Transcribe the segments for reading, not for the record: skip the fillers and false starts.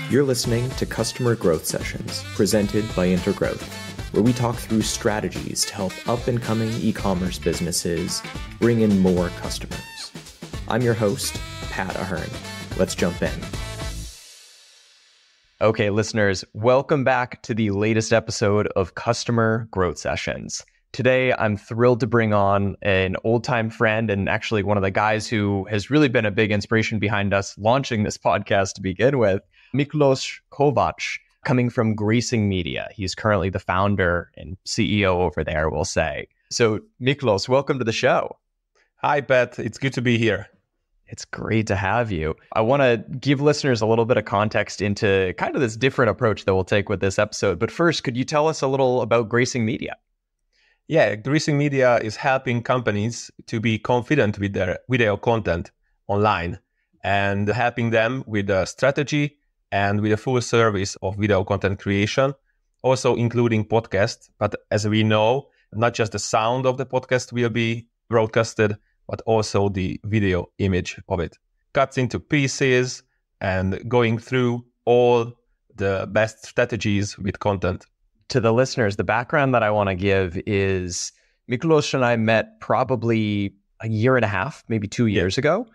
You're listening to Customer Growth Sessions, presented by Intergrowth, where we talk through strategies to help up-and-coming e-commerce businesses bring in more customers. I'm your host, Pat Ahern. Let's jump in. Okay, listeners, welcome back to the latest episode of Customer Growth Sessions. Today, I'm thrilled to bring on an old-time friend and actually one of the guys who has really been a big inspiration behind us launching this podcast to begin with, Miklós Kovács, coming from Gracing Media. He's currently the founder and CEO over there, we'll say. So, Miklós, welcome to the show. Hi, Pat. It's good to be here. It's great to have you. I want to give listeners a little bit of context into kind of this different approach that we'll take with this episode. But first, could you tell us a little about Gracing Media? Yeah, Gracing Media is helping companies to be confident with their video content online and helping them with a strategy and with a full service of video content creation, also including podcast. But as we know, not just the sound of the podcast will be broadcasted, but also the video image of it. Cuts into pieces and going through all the best strategies with content. To the listeners, the background that I want to give is Miklós and I met probably a year and a half, maybe 2 years ago.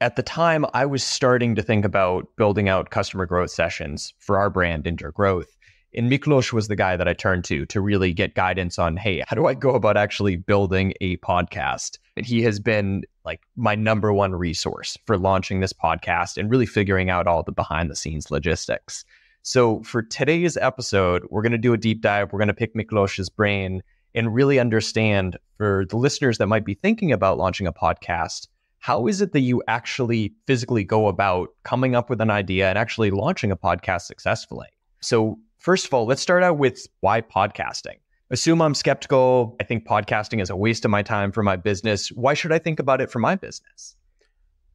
At the time, I was starting to think about building out customer growth sessions for our brand, Intergrowth. And Miklós was the guy that I turned to really get guidance on, hey, how do I go about actually building a podcast? And he has been like my number one resource for launching this podcast and really figuring out all the behind the scenes logistics. So for today's episode, we're going to do a deep dive. We're going to pick Miklós's brain and really understand, for the listeners that might be thinking about launching a podcast, how is it that you actually physically go about coming up with an idea and actually launching a podcast successfully? So first of all, let's start out with why podcasting. Assume I'm skeptical. I think podcasting is a waste of my time for my business. Why should I think about it for my business?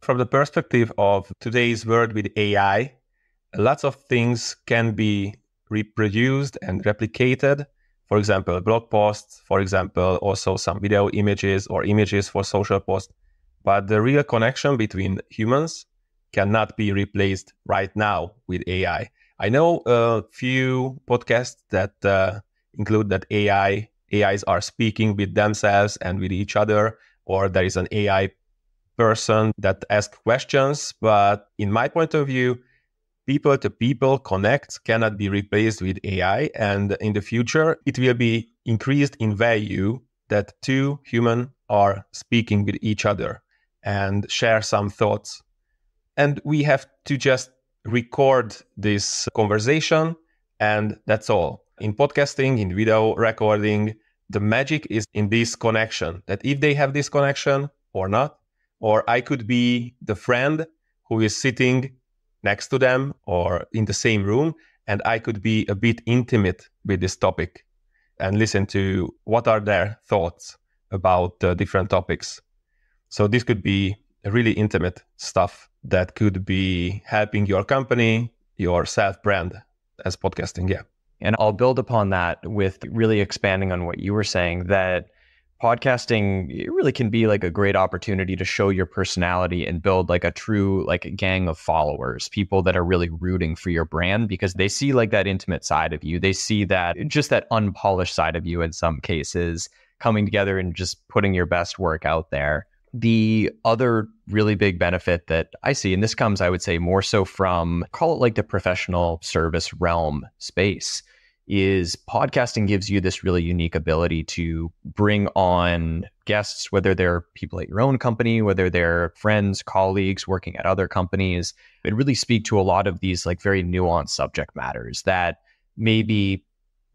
From the perspective of today's world with AI, lots of things can be reproduced and replicated. For example, blog posts, for example, also some video images or images for social posts. But the real connection between humans cannot be replaced right now with AI. I know a few podcasts that include that AIs are speaking with themselves and with each other, or there is an AI person that asks questions. But in my point of view, people-to-people connect cannot be replaced with AI. And in the future, it will be increased in value that two humans are speaking with each other and share some thoughts. And we have to just record this conversation, and that's all. In podcasting, in video recording, the magic is in this connection, that if they have this connection or not, or I could be the friend who is sitting next to them or in the same room, and I could be a bit intimate with this topic and listen to what are their thoughts about different topics. So this could be a really intimate stuff that could be helping your company, your self-brand as podcasting, yeah. And I'll build upon that with really expanding on what you were saying, that podcasting, it really can be like a great opportunity to show your personality and build like a true like gang of followers, people that are really rooting for your brand because they see like that intimate side of you. They see that just that unpolished side of you in some cases coming together and just putting your best work out there. The other really big benefit that I see, and this comes, I would say, more so from, call it like the professional service realm space, is podcasting gives you this really unique ability to bring on guests, whether they're people at your own company, whether they're friends, colleagues working at other companies, but really speak to a lot of these like very nuanced subject matters that maybe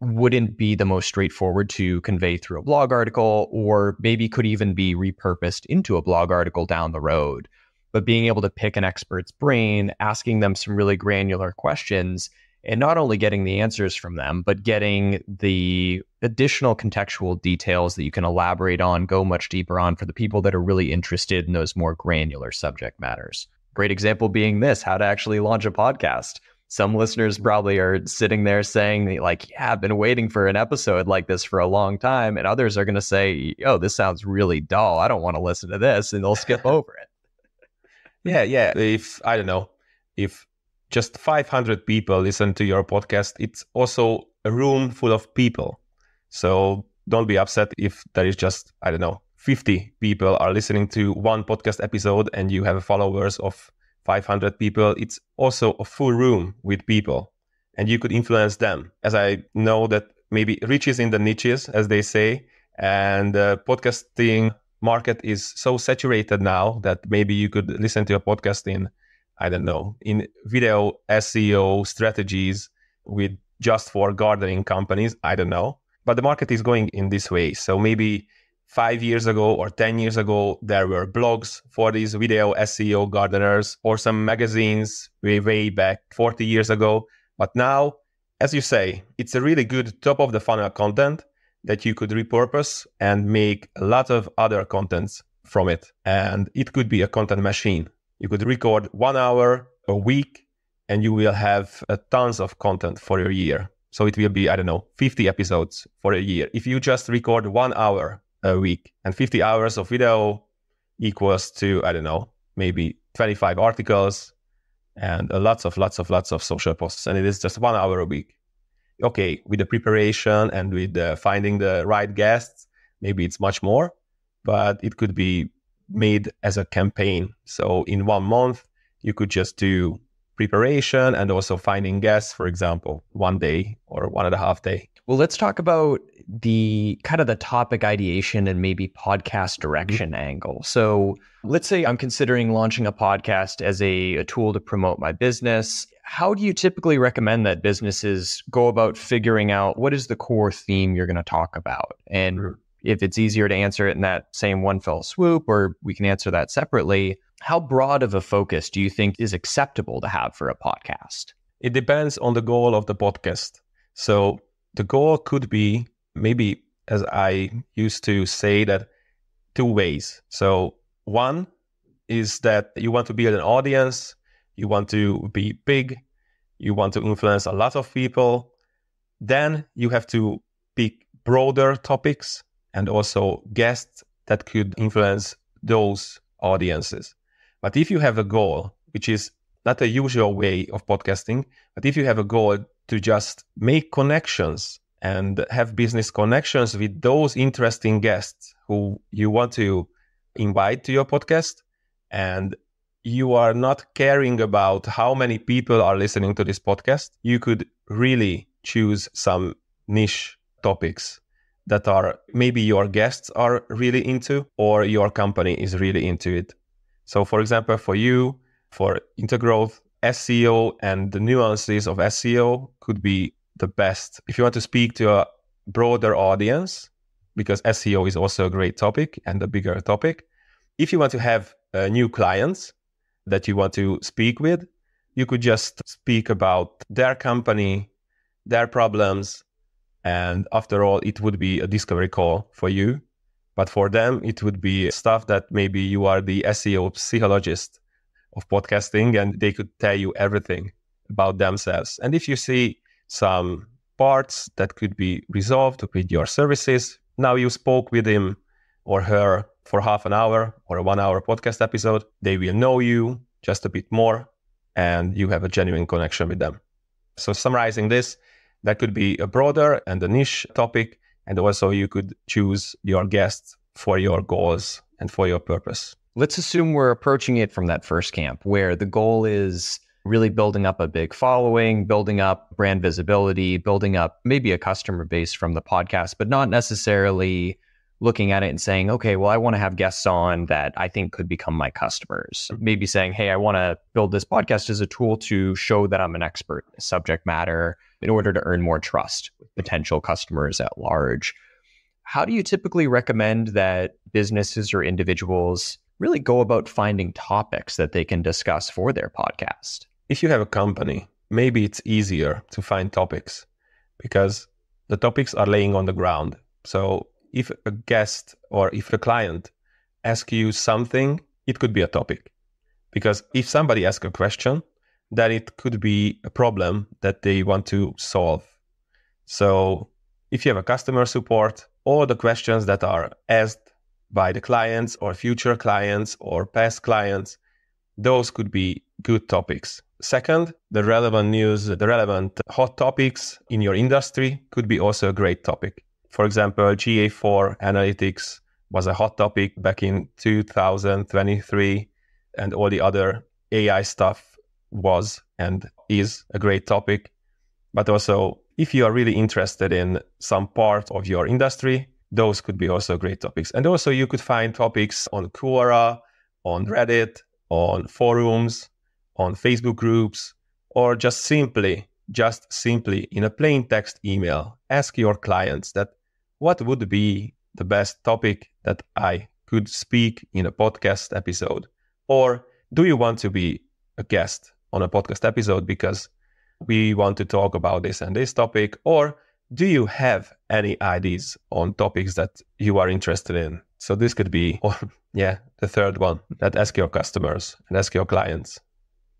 wouldn't be the most straightforward to convey through a blog article, or maybe could even be repurposed into a blog article down the road. But being able to pick an expert's brain, asking them some really granular questions, and not only getting the answers from them, but getting the additional contextual details that you can elaborate on, go much deeper on for the people that are really interested in those more granular subject matters. Great example being this, how to actually launch a podcast. Some listeners probably are sitting there saying like, yeah, I've been waiting for an episode like this for a long time. And others are going to say, oh, this sounds really dull. I don't want to listen to this. And they'll skip over it. Yeah. If just 500 people listen to your podcast, it's also a room full of people. So don't be upset if there is just, 50 people are listening to one podcast episode and you have followers of 500 people. It's also a full room with people and you could influence them. As I know that maybe riches in the niches, as they say, and the podcasting market is so saturated now that maybe you could listen to a podcast in video SEO strategies with just for gardening companies. I don't know. But the market is going in this way. So maybe 5 years ago or 10 years ago, there were blogs for these video SEO gardeners or some magazines way back 40 years ago. But now, as you say, it's a really good top of the funnel content that you could repurpose and make a lot of other contents from it. And it could be a content machine. You could record 1 hour a week and you will have tons of content for your year. So it will be, 50 episodes for a year. If you just record 1 hour a week, and 50 hours of video equals to, maybe 25 articles and lots of social posts. And it is just 1 hour a week. Okay, with the preparation and with finding the right guests, maybe it's much more, but it could be made as a campaign. So in 1 month, you could just do preparation and also finding guests, for example, 1 day or 1.5 days. Well, let's talk about the kind of the topic ideation and maybe podcast direction angle. So let's say I'm considering launching a podcast as a tool to promote my business. How do you typically recommend that businesses go about figuring out what is the core theme you're going to talk about? And if it's easier to answer it in that same one fell swoop, or we can answer that separately, how broad of a focus do you think is acceptable to have for a podcast? It depends on the goal of the podcast. So the goal could be, maybe, as I used to say, that 2 ways. So one is that you want to build an audience, you want to be big, you want to influence a lot of people. Then you have to pick broader topics and also guests that could influence those audiences. But if you have a goal, which is not a usual way of podcasting, but if you have a goal to just make connections and have business connections with those interesting guests who you want to invite to your podcast, and you are not caring about how many people are listening to this podcast, you could really choose some niche topics that are maybe your guests are really into or your company is really into it. So for example, for you, for Intergrowth, SEO and the nuances of SEO could be the best. If you want to speak to a broader audience, because SEO is also a great topic and a bigger topic. If you want to have new clients that you want to speak with, you could just speak about their company, their problems, and after all, it would be a discovery call for you. But for them, it would be stuff that maybe you are the SEO psychologist of podcasting and they could tell you everything about themselves. And if you see some parts that could be resolved with your services, now you spoke with him or her for half an hour or a 1 hour podcast episode, they will know you just a bit more and you have a genuine connection with them. So summarizing this, that could be a broader and a niche topic. And also you could choose your guests for your goals and for your purpose. Let's assume we're approaching it from that first camp where the goal is really building up a big following, building up brand visibility, building up maybe a customer base from the podcast, but not necessarily looking at it and saying, okay, well, I want to have guests on that I think could become my customers. Maybe saying, hey, I want to build this podcast as a tool to show that I'm an expert in subject matter in order to earn more trust with potential customers at large. How do you typically recommend that businesses or individuals really go about finding topics that they can discuss for their podcast? If you have a company, maybe it's easier to find topics because the topics are laying on the ground. So if a guest or if a client asks you something, it could be a topic. Because if somebody asks a question, then it could be a problem that they want to solve. So if you have a customer support, all the questions that are asked by the clients or future clients or past clients, those could be good topics. Second, the relevant news, the relevant hot topics in your industry could be also a great topic. For example, GA4 analytics was a hot topic back in 2023, and all the other AI stuff was and is a great topic. But also, if you are really interested in some part of your industry, those could be also great topics. And also you could find topics on Quora, on Reddit, on forums, on Facebook groups, or just simply in a plain text email, ask your clients that what would be the best topic that I could speak in a podcast episode? Or do you want to be a guest on a podcast episode because we want to talk about this and this topic? Or do you have any ideas on topics that you are interested in? So this could be, the third one, that ask your customers and ask your clients.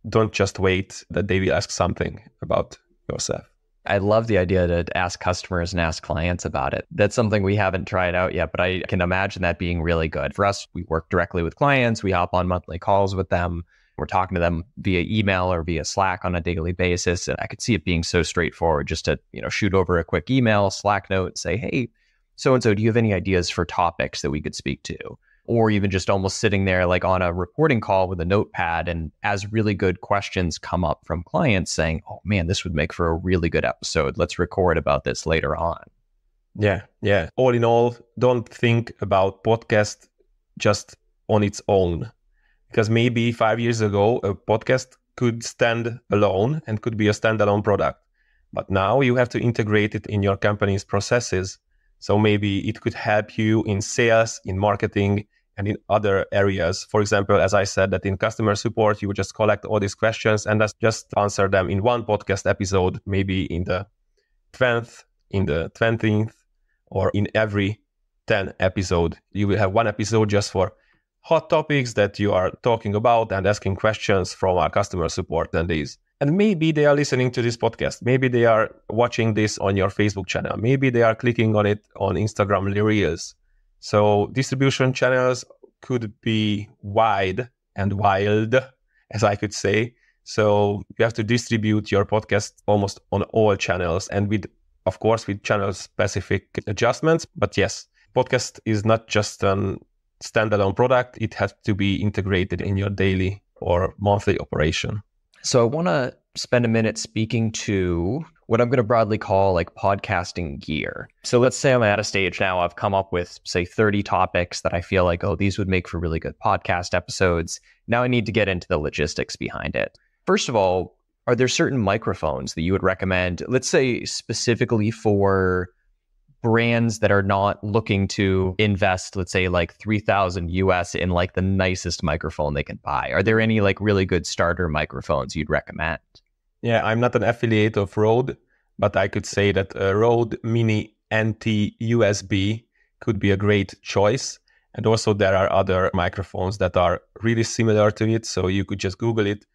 Don't just wait that they will ask something about yourself. I love the idea to ask customers and ask clients about it. That's something we haven't tried out yet, but I can imagine that being really good. For us, we work directly with clients. We hop on monthly calls with them. We're talking to them via email or via Slack on a daily basis. And I could see it being so straightforward just to, shoot over a quick email, Slack note, say, hey, so-and-so, do you have any ideas for topics that we could speak to? Or even just almost sitting there like on a reporting call with a notepad, and as really good questions come up from clients saying, oh man, this would make for a really good episode. Let's record about this later on. Yeah. All in all, don't think about podcast just on its own. Because maybe 5 years ago, a podcast could stand alone and could be a standalone product. But now you have to integrate it in your company's processes. So maybe it could help you in sales, in marketing, and in other areas. For example, as I said, that in customer support, you would just collect all these questions and just answer them in one podcast episode, maybe in the 12th, in the 20th, or in every 10 episode. You will have one episode just for hot topics that you are talking about and asking questions from our customer support attendees. And maybe they are listening to this podcast. Maybe they are watching this on your Facebook channel. Maybe they are clicking on it on Instagram Reels. So distribution channels could be wide and wild, as I could say. So you have to distribute your podcast almost on all channels, and with channel specific adjustments. But yes, podcast is not just a standalone product. It has to be integrated in your daily or monthly operation. So I want to spend a minute speaking to what I'm going to broadly call like podcasting gear. So let's say I'm at a stage now, I've come up with say 30 topics that I feel like, oh, these would make for really good podcast episodes. Now I need to get into the logistics behind it. First of all, are there certain microphones that you would recommend, let's say specifically for brands that are not looking to invest, let's say like $3,000 US in like the nicest microphone they can buy? Are there any like really good starter microphones you'd recommend? Yeah, I'm not an affiliate of Rode, but I could say that a Rode Mini NT-USB could be a great choice. And also there are other microphones that are really similar to it. So you could just Google it,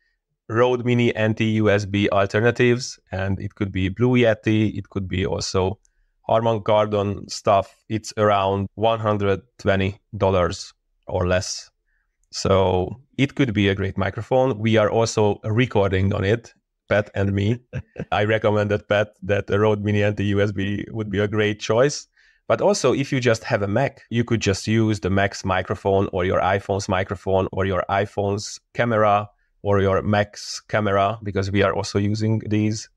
Rode Mini NT-USB alternatives, and it could be Blue Yeti. It could be also Harman Kardon stuff. It's around $120 or less. So it could be a great microphone. We are also recording on it, Pat and me. I recommended Pat that a Rode Mini NT-USB would be a great choice. But also, if you just have a Mac, you could just use the Mac's microphone or your iPhone's microphone or your iPhone's camera or your Mac's camera, because we are also using these.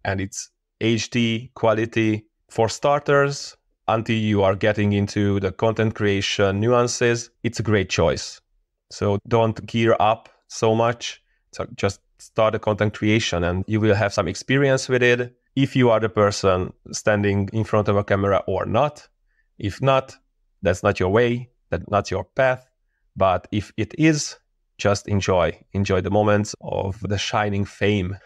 And it's HD quality. For starters, until you are getting into the content creation nuances, it's a great choice. So don't gear up so much. So just start the content creation and you will have some experience with it. If you are the person standing in front of a camera or not. If not, that's not your way, that's not your path. But if it is, just enjoy the moments of the shining fame.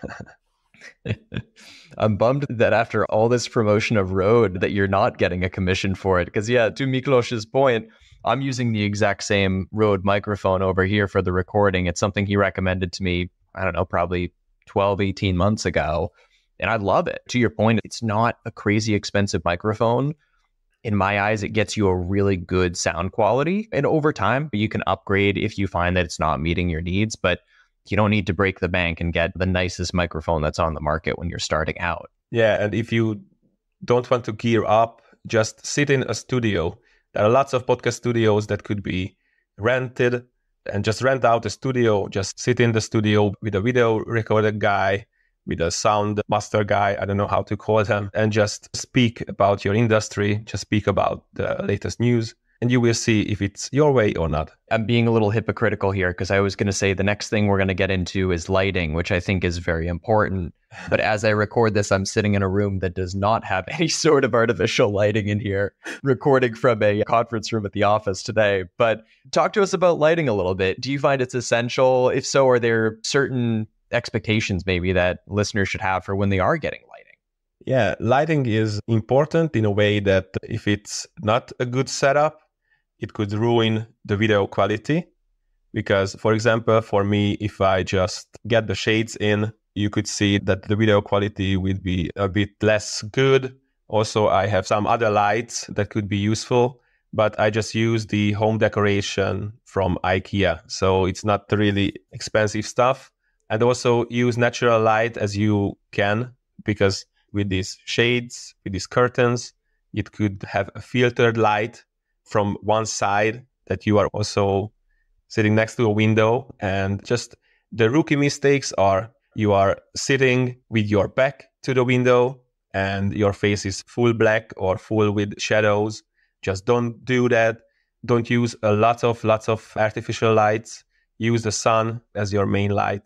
I'm bummed that after all this promotion of Rode that you're not getting a commission for it. Because yeah, to Miklós's point, I'm using the exact same Rode microphone over here for the recording. It's something he recommended to me, I don't know, probably 12, 18 months ago. And I love it. To your point, it's not a crazy expensive microphone. In my eyes, it gets you a really good sound quality. And over time, you can upgrade if you find that it's not meeting your needs. But You don't need to break the bank and get the nicest microphone that's on the market when you're starting out. Yeah, and if you don't want to gear up, just sit in a studio. There are lots of podcast studios that could be rented, and just rent out a studio, just sit in the studio with a video recorder guy, with a sound master guy, I don't know how to call them, and just speak about your industry, just speak about the latest news, and you will see if it's your way or not. I'm being a little hypocritical here because I was going to say the next thing we're going to get into is lighting, which I think is very important. But as I record this, I'm sitting in a room that does not have any sort of artificial lighting in here, recording from a conference room at the office today. But talk to us about lighting a little bit. Do you find it's essential? If so, are there certain expectations maybe that listeners should have for when they are getting lighting? Yeah, lighting is important in a way that if it's not a good setup, it could ruin the video quality. Because, for example, for me, if I just get the shades in, you could see that the video quality would be a bit less good. Also, I have some other lights that could be useful, but I just use the home decoration from IKEA. So it's not really expensive stuff. And also use natural light as you can, because with these shades, with these curtains, it could have a filtered light from one side that you are also sitting next to a window. And just the rookie mistakes are you are sitting with your back to the window and your face is full black or full with shadows. Just don't do that. Don't use lots of artificial lights. Use the sun as your main light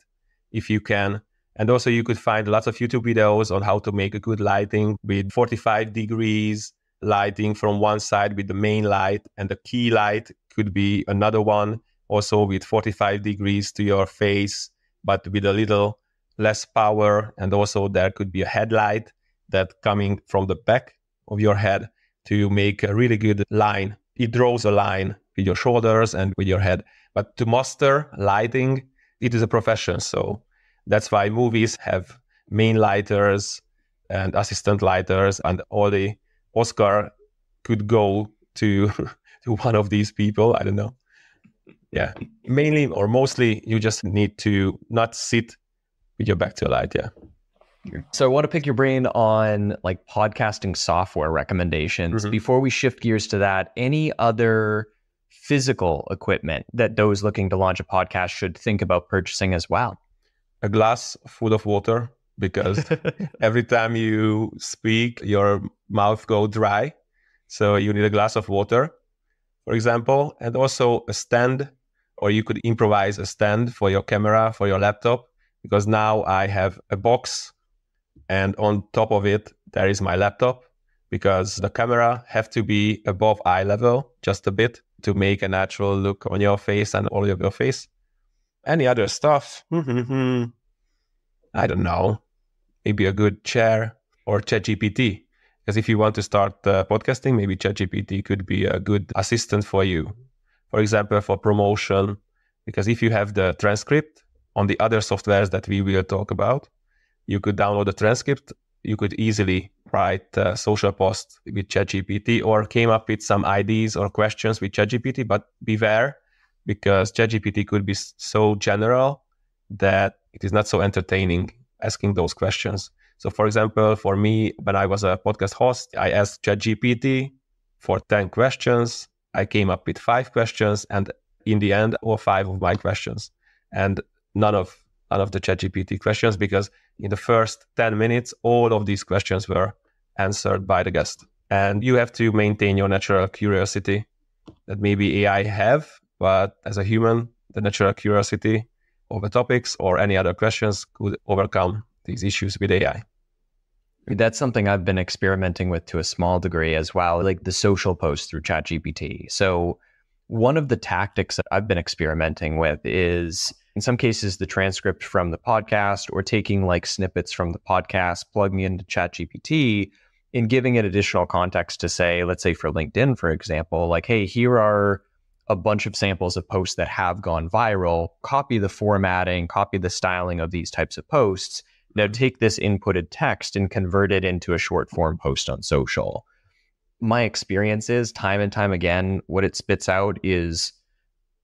if you can. And also you could find lots of YouTube videos on how to make a good lighting with 45 degrees lighting from one side with the main light, and the key light could be another one also with 45 degrees to your face, but with a little less power. And also there could be a headlight that coming from the back of your head to make a really good line. It draws a line with your shoulders and with your head. But to master lighting, it is a profession. So that's why movies have main lighters and assistant lighters, and all the Oscar could go to one of these people. I don't know. Yeah, mainly or mostly you just need to not sit with your back to a light. Yeah. So I want to pick your brain on like podcasting software recommendations. Mm-hmm. Before we shift gears to that, any other physical equipment that those looking to launch a podcast should think about purchasing as well? A glass full of water, because every time you speak, your mouth goes dry. So you need a glass of water, for example, and also a stand, or you could improvise a stand for your camera, for your laptop, because now I have a box and on top of it, there is my laptop, because the camera have to be above eye level, just a bit, to make a natural look on your face and all of your face. Any other stuff? I don't know. Maybe a good chair or ChatGPT. Because if you want to start podcasting, maybe ChatGPT could be a good assistant for you. For example, for promotion. Because if you have the transcript on the other softwares that we will talk about, you could download the transcript. You could easily write a social post with ChatGPT or came up with some ideas or questions with ChatGPT. But beware, because ChatGPT could be so general that it is not so entertaining asking those questions. So for example, for me, when I was a podcast host, I asked ChatGPT for 10 questions. I came up with 5 questions, and in the end, all 5 of my questions. And none of the ChatGPT questions, because in the first 10 minutes, all of these questions were answered by the guest. And you have to maintain your natural curiosity that maybe AI have, but as a human, the natural curiosity over topics or any other questions could overcome these issues with AI. That's something I've been experimenting with to a small degree as well, like the social posts through ChatGPT. So one of the tactics that I've been experimenting with is, in some cases, the transcript from the podcast, or taking like snippets from the podcast, plugging into ChatGPT and giving it additional context to say, let's say for LinkedIn, for example, like, hey, here are a bunch of samples of posts that have gone viral. Copy the formatting, copy the styling of these types of posts. Now take this inputted text and convert it into a short form post on social. My experience is time and time again, what it spits out is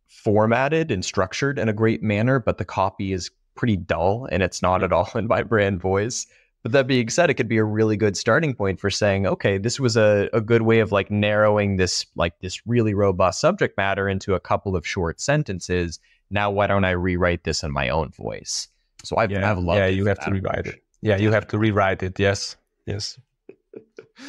formatted and structured in a great manner, but the copy is pretty dull and it's not at all in my brand voice. But that being said, it could be a really good starting point for saying, okay, this was a good way of like narrowing this really robust subject matter into a couple of short sentences. Now, why don't I rewrite this in my own voice? So I've loved it. Yeah, you have to rewrite it. Yeah, you have to rewrite it. Yes.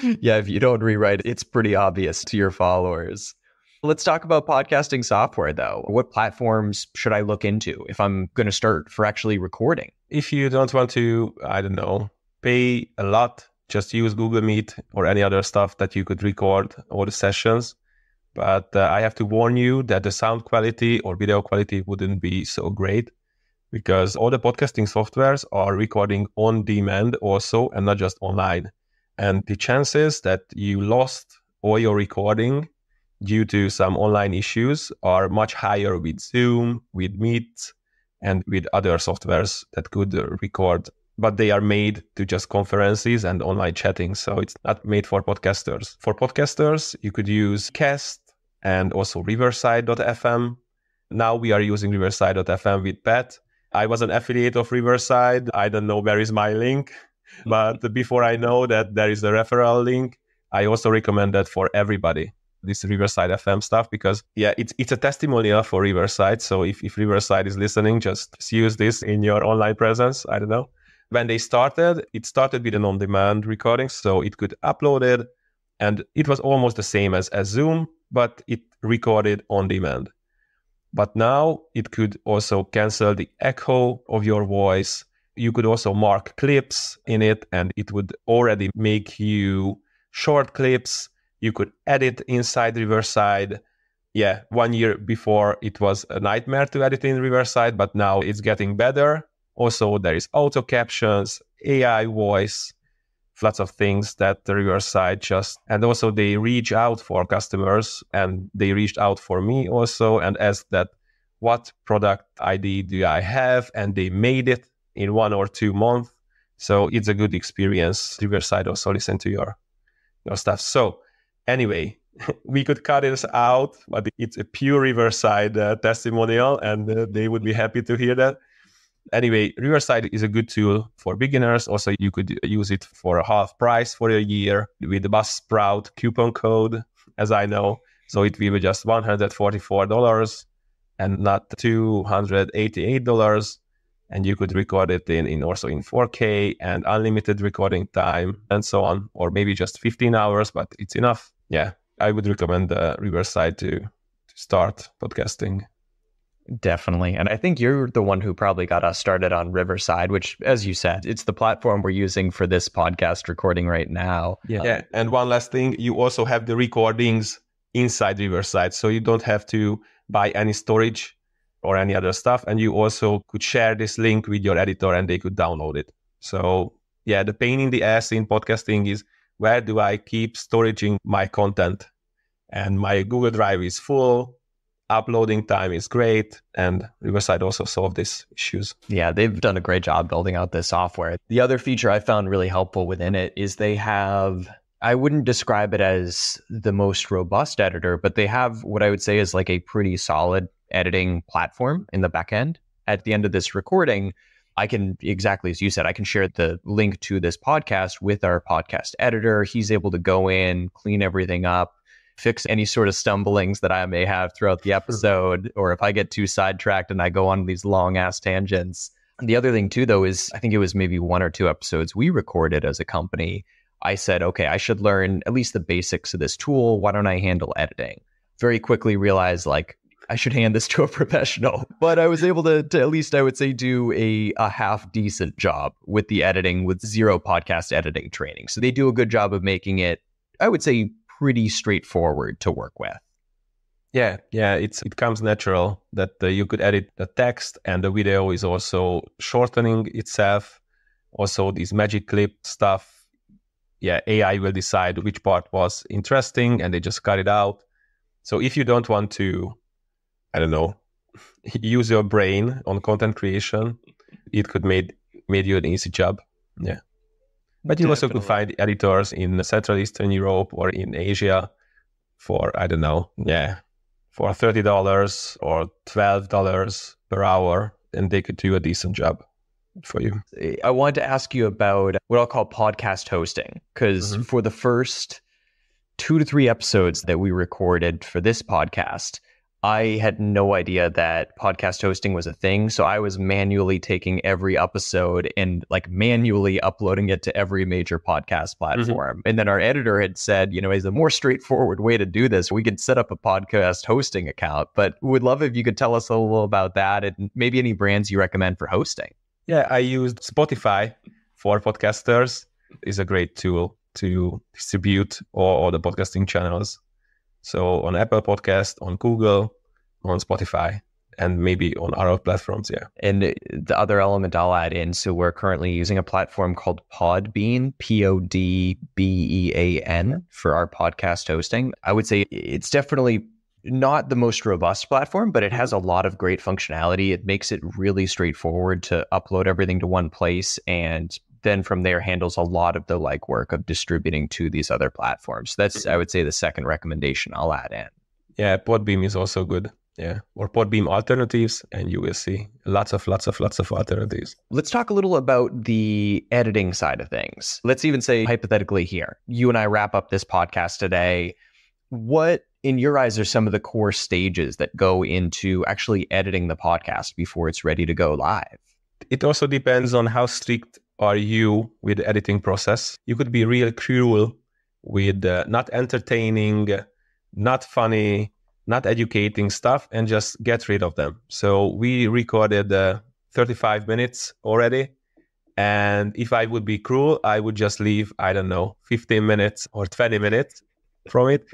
Yeah, if you don't rewrite it, it's pretty obvious to your followers. Let's talk about podcasting software, though. What platforms should I look into if I'm going to start for actually recording? If you don't want to, I don't know, pay a lot, just use Google Meet or any other stuff that you could record all the sessions. But I have to warn you that the sound quality or video quality wouldn't be so great, because all the podcasting softwares are recording on demand also and not just online. And the chances that you lost all your recording due to some online issues are much higher with Zoom, with Meet, and with other softwares that could record. But they are made to just conferences and online chatting. So it's not made for podcasters. For podcasters, you could use Cast and also Riverside.fm. Now we are using Riverside.fm with Pat. I was an affiliate of Riverside. I don't know where is my link. But before I know that there is a referral link, I also recommend that for everybody, this Riverside FM stuff, because it's a testimonial for Riverside. So if Riverside is listening, just use this in your online presence. I don't know. When they started, it started with an on-demand recording, so it could upload it, and it was almost the same as Zoom, but it recorded on demand. But now it could also cancel the echo of your voice. You could also mark clips in it, and it would already make you short clips. You could edit inside Riverside. Yeah, 1 year before it was a nightmare to edit in Riverside, but now it's getting better. Also, there is auto captions, AI voice, lots of things that the Riverside and also they reach out for customers, and they reached out for me also and asked that what product ID do I have, and they made it in 1 or 2 months. So it's a good experience. Riverside also listen to your stuff. So anyway, we could cut this out, but it's a pure Riverside testimonial, and they would be happy to hear that. Anyway, Riverside is a good tool for beginners. Also, you could use it for a half price for a year with the Buzzsprout coupon code, as I know. So it will be just $144 and not $288. And you could record it in also in 4K and unlimited recording time and so on, or maybe just 15 hours, but it's enough. Yeah, I would recommend Riverside to start podcasting. Definitely. And I think you're the one who probably got us started on Riverside, which, as you said, it's the platform we're using for this podcast recording right now. Yeah. And one last thing, you also have the recordings inside Riverside. So you don't have to buy any storage or any other stuff. And you also could share this link with your editor and they could download it. So yeah, the pain in the ass in podcasting is, where do I keep storaging my content? And my Google Drive is full. Uploading time is great, and Riverside also solved these issues. Yeah, they've done a great job building out this software. The other feature I found really helpful within it is they have, I wouldn't describe it as the most robust editor, but they have what I would say is like a pretty solid editing platform in the back end. At the end of this recording, I can, exactly as you said, I can share the link to this podcast with our podcast editor. He's able to go in, clean everything up, fix any sort of stumblings that I may have throughout the episode, or if I get too sidetracked and I go on these long ass tangents. And the other thing too, though, is I think it was maybe 1 or 2 episodes we recorded as a company. I said, okay, I should learn at least the basics of this tool. Why don't I handle editing? Very quickly realized like I should hand this to a professional, but I was able to at least, I would say, do a half decent job with the editing with zero podcast editing training. So they do a good job of making it, I would say, pretty straightforward to work with. Yeah, it comes natural that you could edit the text, and the video is also shortening itself. Also, these magic clip stuff, yeah, AI will decide which part was interesting, and they just cut it out. So if you don't want to, I don't know, use your brain on content creation, it could made you an easy job. Yeah. But you also could find editors in Central Eastern Europe or in Asia for, I don't know, for $30 or $12 per hour, and they could do a decent job for you. I wanted to ask you about what I'll call podcast hosting, because for the first 2 to 3 episodes that we recorded for this podcast, I had no idea that podcast hosting was a thing. So I was manually taking every episode and like manually uploading it to every major podcast platform. And then our editor had said, is a more straightforward way to do this. We could set up a podcast hosting account, but would love if you could tell us a little about that and maybe any brands you recommend for hosting. Yeah, I used Spotify for podcasters. It's a great tool to distribute all the podcasting channels. So on Apple Podcast, on Google, on Spotify, and maybe on other platforms, yeah. And the other element I'll add in, so we're currently using a platform called Podbean, Podbean, for our podcast hosting. I would say it's definitely not the most robust platform, but it has a lot of great functionality. It makes it really straightforward to upload everything to one place, and then from there handles a lot of the legwork of distributing to these other platforms. That's, I would say, the second recommendation I'll add in. Yeah, Podbean is also good. Yeah, or Podbean alternatives, and you will see lots of alternatives. Let's talk a little about the editing side of things. Let's even say hypothetically here, you and I wrap up this podcast today. What, in your eyes, are some of the core stages that go into actually editing the podcast before it's ready to go live? It also depends on how strict are you with the editing process. You could be real cruel with not entertaining, not funny, not educating stuff, and just get rid of them. So we recorded 35 minutes already. And if I would be cruel, I would just leave, 15 minutes or 20 minutes from it.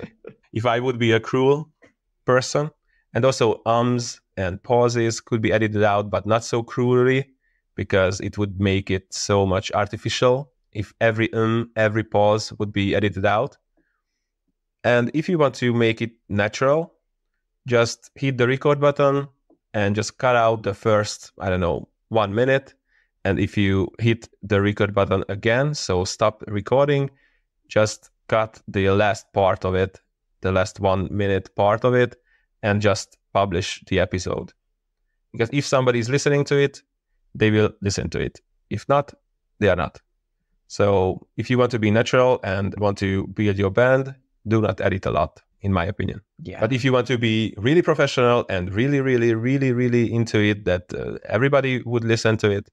If I would be a cruel person. And also ums and pauses could be edited out, but not so cruelly, because it would make it so much artificial if every every pause would be edited out. And if you want to make it natural, just hit the record button and just cut out the first, 1 minute. And if you hit the record button again, so stop recording, just cut the last part of it, the last 1 minute part of it, and just publish the episode. Because if somebody is listening to it, they will listen to it. If not, they are not. So if you want to be natural and want to build your band, do not edit a lot, in my opinion. Yeah. But if you want to be really professional and really, really, really, really into it, that everybody would listen to it,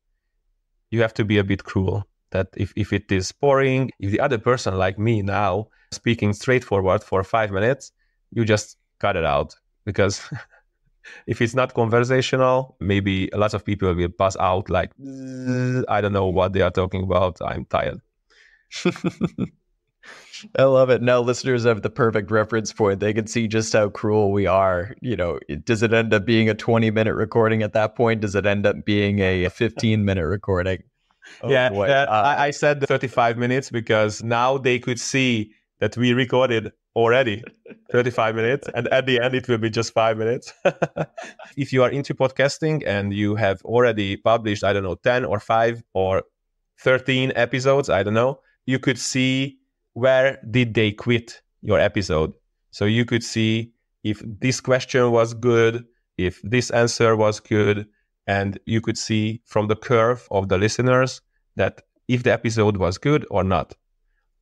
you have to be a bit cruel. That if it is boring, if the other person like me now, speaking straightforward for 5 minutes, you just cut it out. Because if it's not conversational, maybe a lot of people will pass out like, I don't know what they are talking about. I'm tired. I love it. Now listeners have the perfect reference point. They can see just how cruel we are. Does it end up being a 20-minute recording at that point? Does it end up being a 15-minute recording? Oh, yeah, I said 35 minutes because now they could see that we recorded already 35 minutes, and at the end it will be just 5 minutes. If you are into podcasting and you have already published, 10 or 5 or 13 episodes, you could see where did they quit your episode. So you could see if this question was good, if this answer was good, and you could see from the curve of the listeners that if the episode was good or not.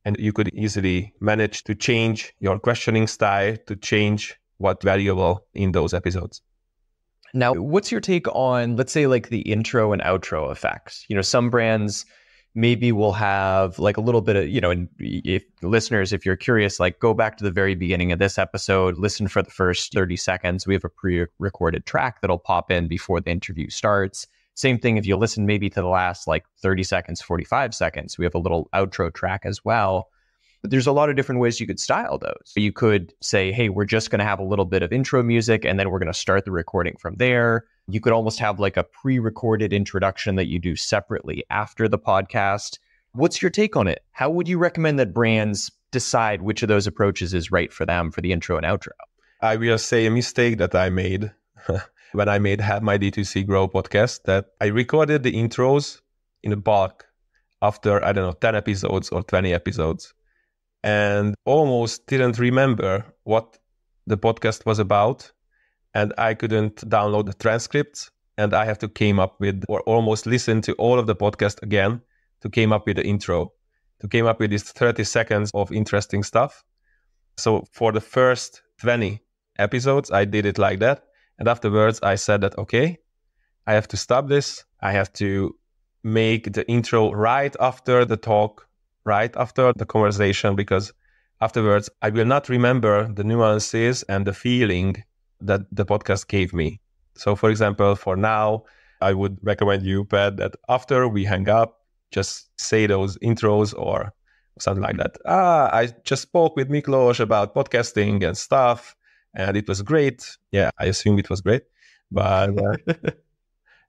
And you could easily manage to change your questioning style, to change what's valuable in those episodes. Now, what's your take on, let's say, like the intro and outro effects? Some brands maybe will have like a little bit of, and if listeners, if you're curious, like go back to the very beginning of this episode, listen for the first 30 seconds. We have a pre-recorded track that'll pop in before the interview starts. Same thing if you listen maybe to the last like 30 seconds, 45 seconds, we have a little outro track as well. But there's a lot of different ways you could style those. You could say, hey, we're just going to have a little bit of intro music and then we're going to start the recording from there. You could almost have like a pre-recorded introduction that you do separately after the podcast. What's your take on it? How would you recommend that brands decide which of those approaches is right for them for the intro and outro? I will say a mistake that I made when I made my D2C Grow podcast, that I recorded the intros in a bulk after, 10 episodes or 20 episodes, and almost didn't remember what the podcast was about and I couldn't download the transcripts, and I have to came up with or almost listen to all of the podcast again to came up with the intro, to came up with this 30 seconds of interesting stuff. So for the first 20 episodes, I did it like that. And afterwards, I said that, okay, I have to stop this. I have to make the intro right after the talk, right after the conversation, because afterwards, I will not remember the nuances and the feeling that the podcast gave me. So for example, for now, I would recommend you, Pat, that after we hang up, just say those intros or something like that. I just spoke with Miklós about podcasting and stuff, and it was great. Yeah, I assume it was great. But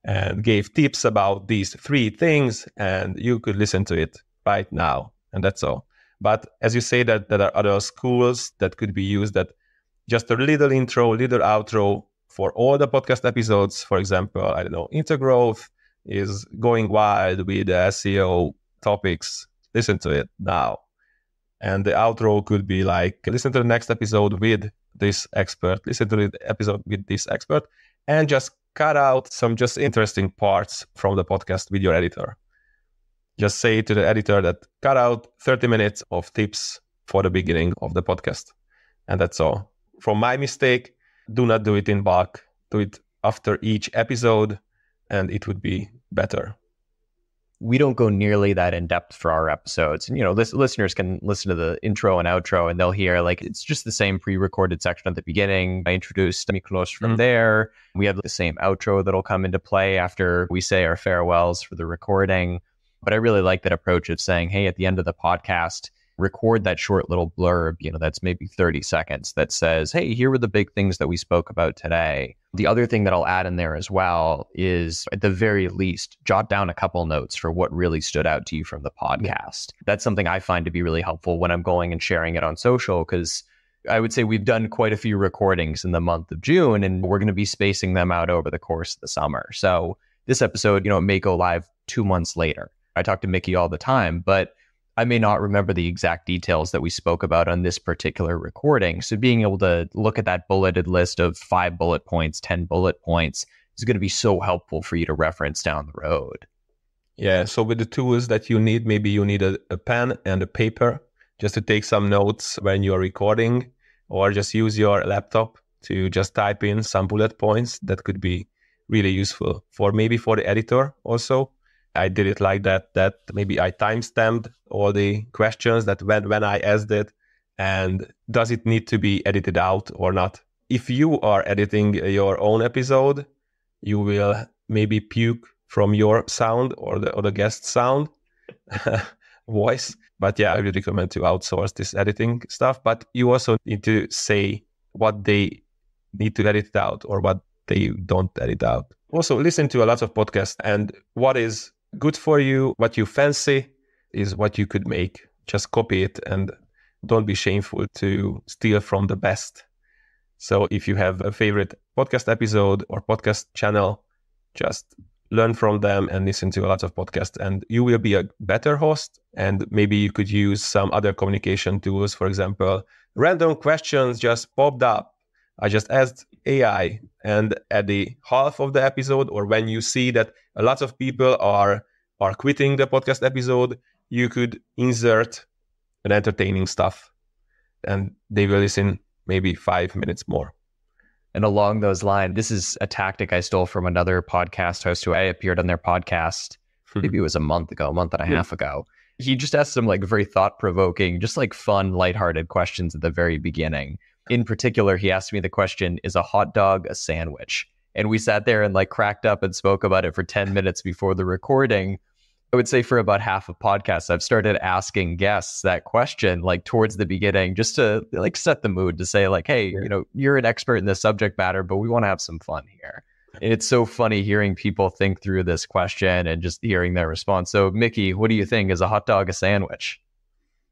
and gave tips about these 3 things, and you could listen to it right now, and that's all. But as you say that there are other schools that could be used, that just a little intro, little outro for all the podcast episodes. For example, I don't know, Intergrowth is going wild with SEO topics. Listen to it now. And the outro could be like, listen to the next episode with this expert, listen to the episode with this expert, and just cut out some just interesting parts from the podcast with your editor. Just say to the editor that cut out 30 minutes of tips for the beginning of the podcast. And that's all. From my mistake, do not do it in bulk. Do it after each episode, and it would be better. We don't go nearly that in depth for our episodes. And, listeners can listen to the intro and outro and they'll hear like, it's just the same pre-recorded section at the beginning. I introduced Miklós from there. We have the same outro that'll come into play after we say our farewells for the recording. But I really like that approach of saying, hey, at the end of the podcast, record that short little blurb, that's maybe 30 seconds that says, hey, here were the big things that we spoke about today. The other thing that I'll add in there as well is, at the very least, jot down a couple notes for what really stood out to you from the podcast. That's something I find to be really helpful when I'm going and sharing it on social, because I would say we've done quite a few recordings in the month of June, and we're going to be spacing them out over the course of the summer. So this episode, it may go live 2 months later. I talk to Mickey all the time, but I may not remember the exact details that we spoke about on this particular recording. So being able to look at that bulleted list of 5 bullet points, 10 bullet points is going to be so helpful for you to reference down the road. Yeah. So with the tools that you need, maybe you need a pen and a paper just to take some notes when you're recording, or just use your laptop to just type in some bullet points. That could be really useful for the editor also. I did it like that maybe I timestamped all the questions that when I asked it, and does it need to be edited out or not? If you are editing your own episode, you will maybe puke from your sound or the guest sound voice. But yeah, I would recommend to outsource this editing stuff. But you also need to say what they need to edit out or what they don't edit out. Also, listen to a lot of podcasts, and what is good for you, what you fancy, is what you could make. Just copy it and don't be shameful to steal from the best. So if you have a favorite podcast episode or podcast channel, just learn from them and listen to a lot of podcasts, and you will be a better host. And maybe you could use some other communication tools. For example, random questions just popped up. I just asked AI, and at the half of the episode, or when you see that a lot of people are quitting the podcast episode, you could insert an entertaining stuff, and they will listen maybe 5 minutes more. And along those lines, this is a tactic I stole from another podcast host who I appeared on their podcast. Maybe it was a month and a half ago. He just asked some like very thought-provoking, just like fun, lighthearted questions at the very beginning. In particular, he asked me the question, is a hot dog a sandwich? And we sat there and like cracked up and spoke about it for 10 minutes before the recording. I would say for about half of podcasts, I've started asking guests that question like towards the beginning, just to like set the mood, to say like, hey, you're an expert in this subject matter, but we want to have some fun here. And it's so funny hearing people think through this question and just hearing their response. So Mickey, what do you think? Is a hot dog a sandwich?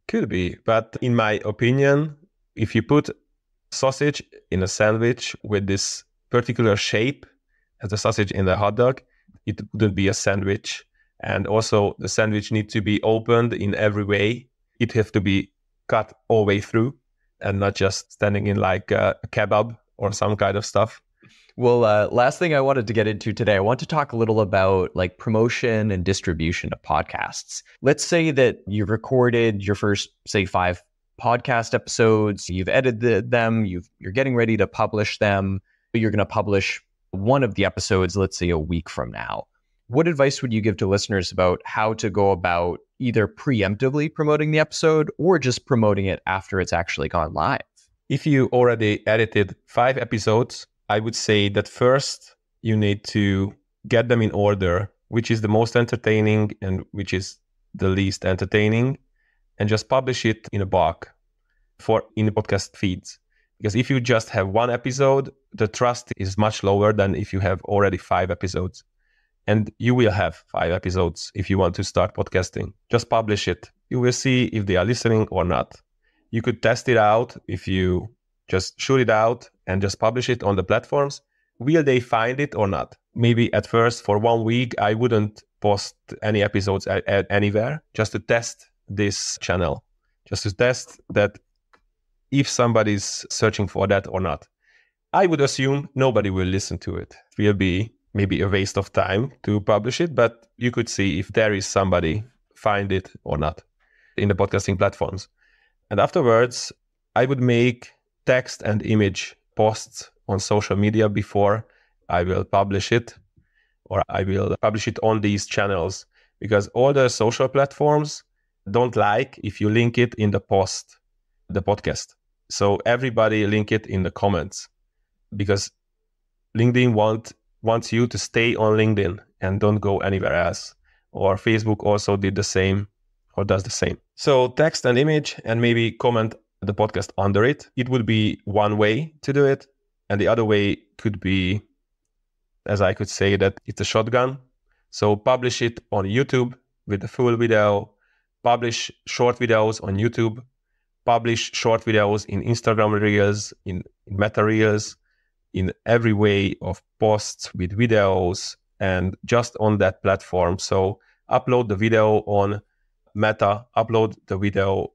Could be. But in my opinion, if you put sausage in a sandwich with this particular shape as a sausage in the hot dog, it wouldn't be a sandwich. And also the sandwich needs to be opened in every way. It has to be cut all the way through and not just standing in like a kebab or some kind of stuff. Well, last thing I wanted to get into today, I want to talk a little about like promotion and distribution of podcasts. Let's say that you've recorded your first, say, 5 podcast episodes, you've edited them, you're getting ready to publish them, but you're going to publish one of the episodes, let's say a week from now. What advice would you give to listeners about how to go about either preemptively promoting the episode or just promoting it after it's actually gone live? If you already edited 5 episodes, I would say that first you need to get them in order, which is the most entertaining and which is the least entertaining, and just publish it in a bulk in the podcast feeds. Because if you just have 1 episode, the trust is much lower than if you have already 5 episodes. And you will have 5 episodes if you want to start podcasting. Just publish it. You will see if they are listening or not. You could test it out if you just shoot it out and just publish it on the platforms. Will they find it or not? Maybe at first for 1 week, I wouldn't post any episodes anywhere, just to test this channel, just to test that if somebody's searching for that or not. I would assume nobody will listen to it. It will be maybe a waste of time to publish it, but you could see if there is somebody find it or not in the podcasting platforms. And afterwards, I would make text and image posts on social media before I will publish it, or I will publish it on these channels, because all the social platforms don't like if you link it in the post, the podcast. So everybody link it in the comments, because LinkedIn wants you to stay on LinkedIn and don't go anywhere else. Or Facebook also did the same or does the same. So text and image and maybe comment the podcast under it. It would be one way to do it. And the other way could be, as I could say, that it's a shotgun. So publish it on YouTube with the full video, publish short videos on YouTube, publish short videos in Instagram Reels, in Meta Reels, in every way of posts with videos and just on that platform. So upload the video on Meta, upload the video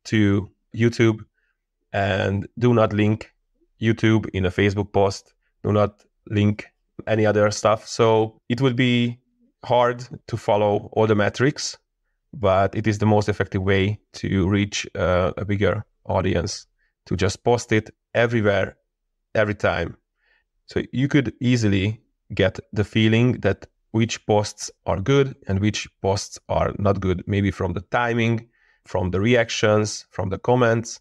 to YouTube, and do not link YouTube in a Facebook post. Do not link any other stuff. So it will be hard to follow all the metrics, but it is the most effective way to reach a bigger audience, to just post it everywhere, every time. So you could easily get the feeling that which posts are good and which posts are not good, maybe from the timing, from the reactions, from the comments.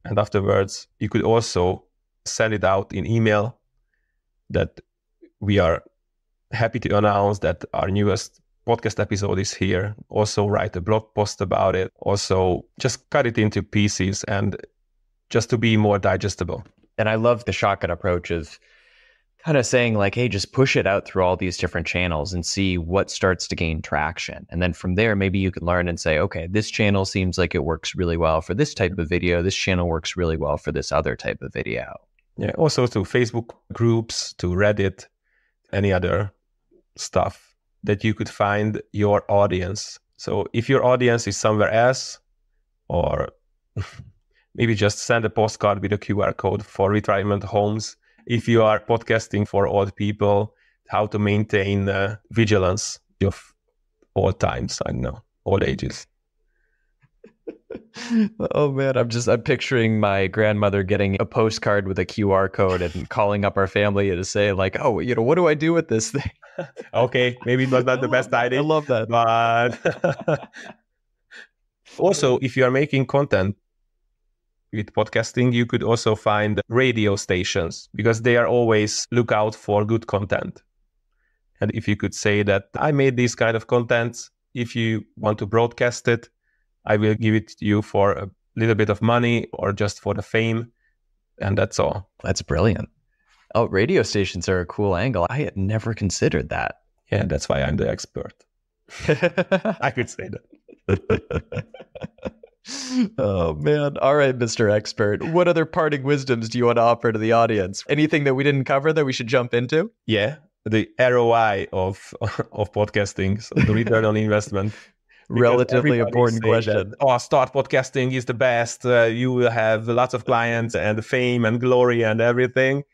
And afterwards, you could also send it out in email that we are happy to announce that our newest podcast episode is here. Also write a blog post about it. Also just cut it into pieces and just to be more digestible. And I love the shotgun approach of kind of saying like, hey, just push it out through all these different channels and see what starts to gain traction. And then from there, maybe you can learn and say, okay, this channel seems like it works really well for this type of video. This channel works really well for this other type of video. Yeah, also to Facebook groups, to Reddit, any other stuff that you could find your audience. So if your audience is somewhere else, or maybe just send a postcard with a QR code for retirement homes. If you are podcasting for old people, how to maintain vigilance of all times, I don't know, all ages. Oh man, I'm picturing my grandmother getting a postcard with a QR code and calling up our family to say like, oh, what do I do with this thing? Okay, maybe it was not the best idea. I love that. But also, if you are making content with podcasting, you could also find radio stations, because they are always look out for good content. And if you could say that I made these kind of contents, if you want to broadcast it, I will give it to you for a little bit of money or just for the fame. And that's all. That's brilliant. Oh, radio stations are a cool angle. I had never considered that. Yeah, that's why I'm the expert. I could say that. Oh, man. All right, Mr. Expert. What other parting wisdoms do you want to offer to the audience? Anything that we didn't cover that we should jump into? Yeah, the ROI of podcasting, so the return on investment. Relatively important question. Start podcasting is the best. You will have lots of clients and fame and glory and everything.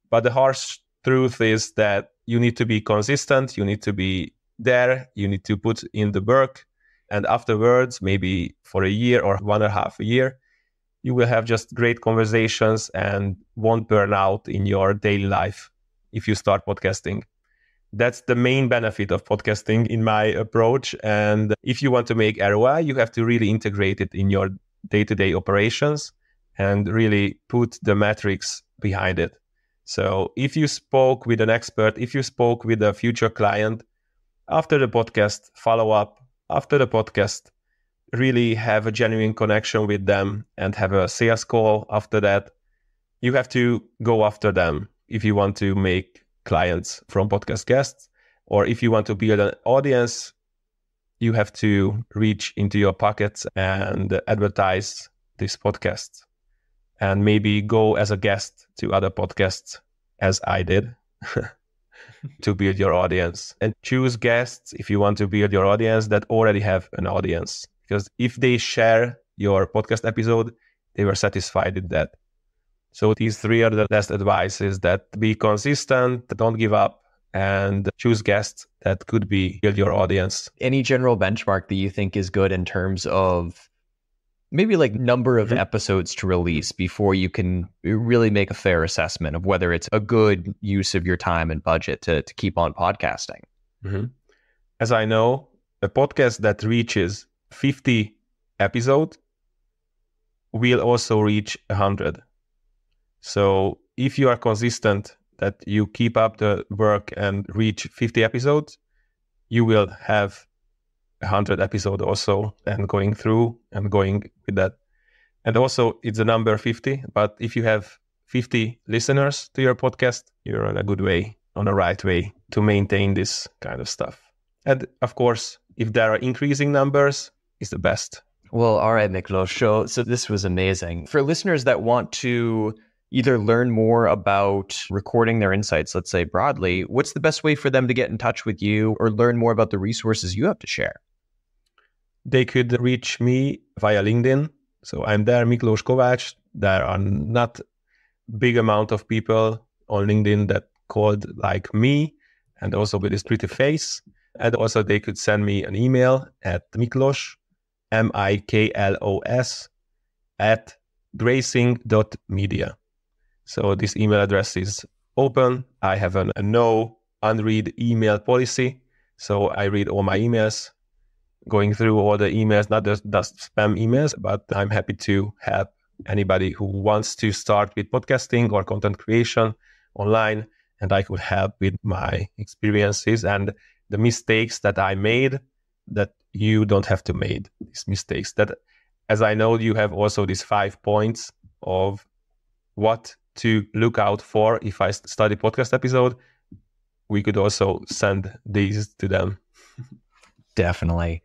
But the harsh truth is that you need to be consistent, you need to be there, you need to put in the work, and afterwards, maybe for a year or 1.5 years, you will have just great conversations and won't burn out in your daily life if you start podcasting. That's the main benefit of podcasting in my approach. And if you want to make ROI, you have to really integrate it in your day-to-day operations and really put the metrics behind it. So if you spoke with an expert, if you spoke with a future client, after the podcast, follow up. After the podcast, really have a genuine connection with them and have a sales call after that. You have to go after them if you want to make clients from podcast guests, or if you want to build an audience, you have to reach into your pockets and advertise this podcast and maybe go as a guest to other podcasts, as I did, to build your audience. And choose guests, if you want to build your audience, that already have an audience. Because if they share your podcast episode, they were satisfied with that. So these 3 are the best advices: that be consistent, don't give up, and choose guests that could build your audience. Any general benchmark that you think is good in terms of maybe like number of episodes to release before you can really make a fair assessment of whether it's a good use of your time and budget to keep on podcasting? As I know, a podcast that reaches 50 episodes will also reach 100. So if you are consistent, that you keep up the work and reach 50 episodes, you will have 100 episodes also, and going through and going with that. And also it's a number 50, but if you have 50 listeners to your podcast, you're on a good way, on the right way to maintain this kind of stuff. And of course, if there are increasing numbers, it's the best. Well, all right, Miklós. So this was amazing. For listeners that want to either learn more about recording their insights, let's say broadly, what's the best way for them to get in touch with you or learn more about the resources you have to share? They could reach me via LinkedIn. So I'm there, Miklós Kovács. There are not big amount of people on LinkedIn that called like me and also with this pretty face. And also they could send me an email at Miklós, Miklos, @gracing.media. So this email address is open. I have a no unread email policy. So I read all my emails, going through all the emails, not just spam emails, but I'm happy to help anybody who wants to start with podcasting or content creation online. And I could help with my experiences and the mistakes that I made, that you don't have to make these mistakes. That, as I know, you have also these 5 points of what to look out for if I study podcast episode. We could also send these to them. Definitely.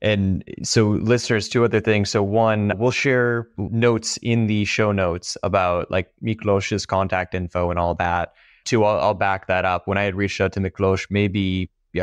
And so listeners, 2 other things. So 1, we'll share notes in the show notes about like Miklós's contact info and all that. 2, I'll back that up. When I had reached out to Miklós,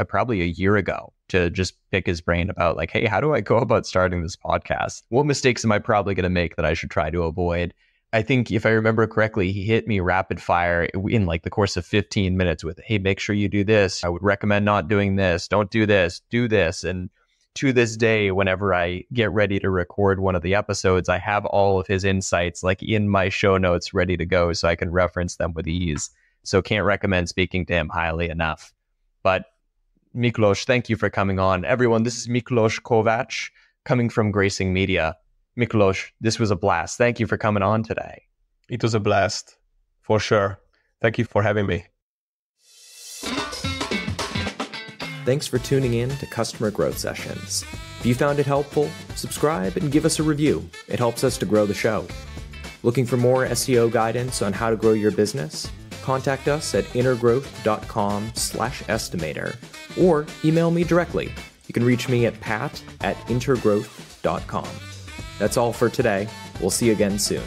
probably a year ago, to just pick his brain about like, hey, how do I go about starting this podcast? What mistakes am I probably going to make that I should try to avoid? I think if I remember correctly, he hit me rapid fire in like the course of 15 minutes with, hey, make sure you do this. I would recommend not doing this. Don't do this. Do this. And to this day, whenever I get ready to record one of the episodes, I have all of his insights like in my show notes ready to go so I can reference them with ease. So can't recommend speaking to him highly enough. But Miklós, thank you for coming on. Everyone, this is Miklós Kovács coming from Gracing Media. Miklós, this was a blast. Thank you for coming on today. It was a blast, for sure. Thank you for having me. Thanks for tuning in to Customer Growth Sessions. If you found it helpful, subscribe and give us a review. It helps us to grow the show. Looking for more SEO guidance on how to grow your business? Contact us at intergrowth.com/estimator or email me directly. You can reach me at pat@intergrowth.com. That's all for today. We'll see you again soon.